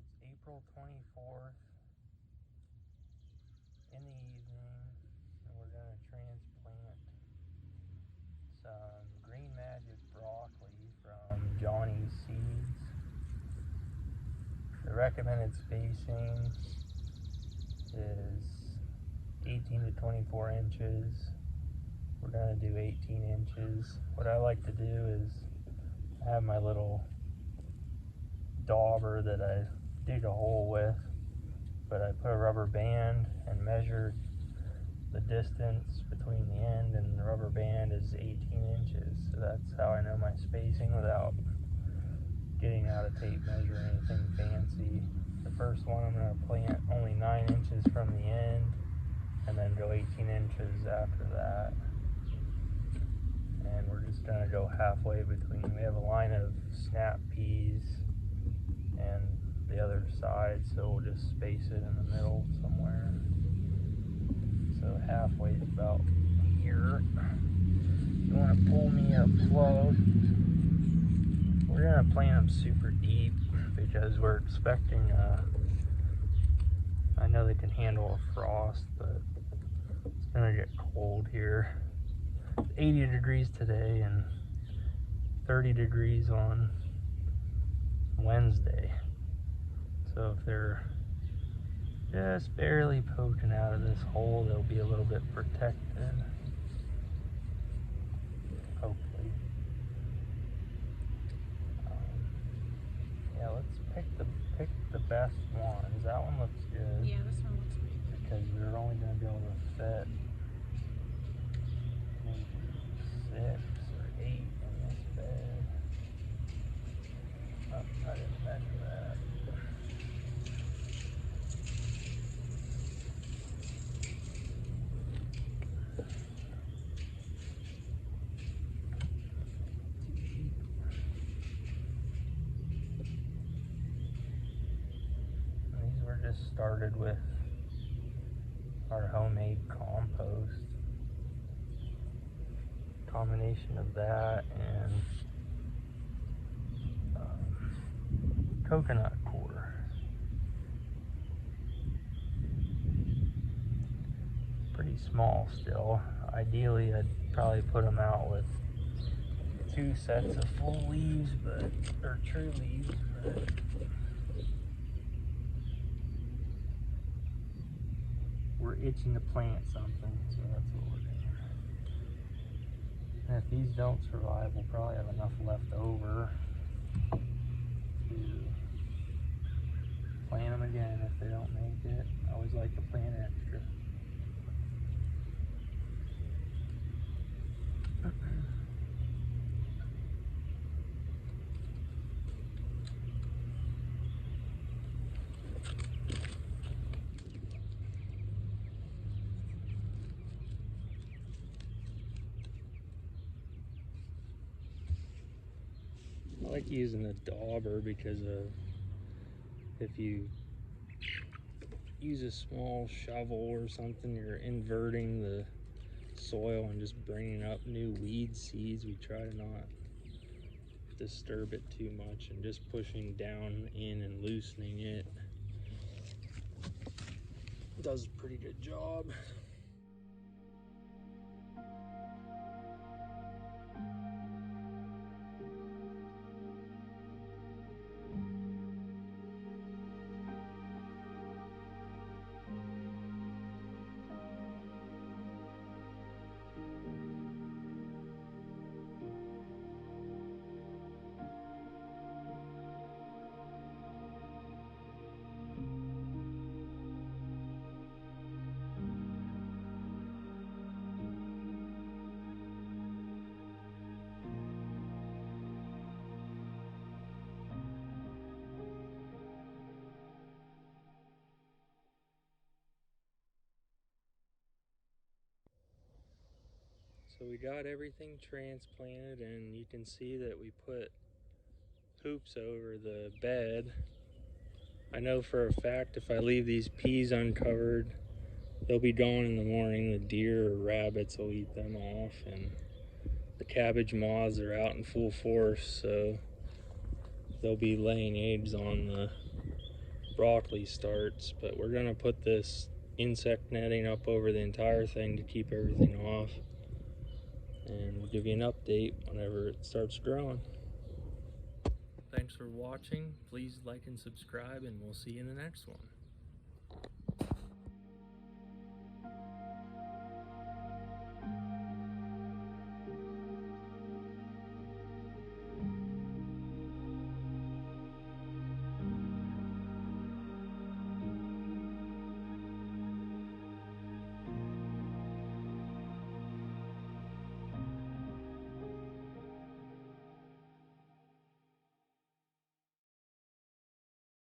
it's April 24th in the evening, and we're going to transplant some Green Magic broccoli from Johnny's Seeds. The recommended spacing is 18 to 24 inches. We're going to do 18 inches. What I like to do is have my little dauber that I dig a hole with, but I put a rubber band and measured the distance between the end and the rubber band is 18 inches. So that's how I know my spacing without getting out a tape measure or anything fancy. The first one I'm going to plant only 9 inches from the end and then go 18 inches after that. And we're just going to go halfway between. We have a line of snap peas and the other side, so we'll just space it in the middle somewhere. So halfway is about here. You want to pull me up close. We're going to plant them super deep because we're expecting I know they can handle a frost, but it's going to get cold here. 80 degrees today and 30 degrees on Wednesday. So if they're just barely poking out of this hole, they'll be a little bit protected. Hopefully. Yeah, let's pick the best ones. That one looks good. Yeah, this one looks pretty good. Because we're only going to be able to fit maybe 6 or 8 in this bed. Oh, I didn't measure that. These were just started with our homemade compost. Combination of that and coconut coir. Pretty small still. Ideally, I'd probably put them out with 2 sets of full leaves, or true leaves, but we're itching to plant something, so that's what we're doing. And if these don't survive, we'll probably have enough left over to plant them again if they don't make it. I always like to plant extra. I like using a dauber because if you use a small shovel or something, you're inverting the soil and just bringing up new weed seeds. We try to not disturb it too much and just pushing down in and loosening it does a pretty good job. So we got everything transplanted, and you can see that we put hoops over the bed. I know for a fact if I leave these peas uncovered, they'll be gone in the morning. The deer or rabbits will eat them off, and the cabbage moths are out in full force, so they'll be laying eggs on the broccoli starts, but we're gonna put this insect netting up over the entire thing to keep everything off, and we'll give you an update whenever it starts growing. Thanks for watching. Please like and subscribe, and we'll see you in the next one.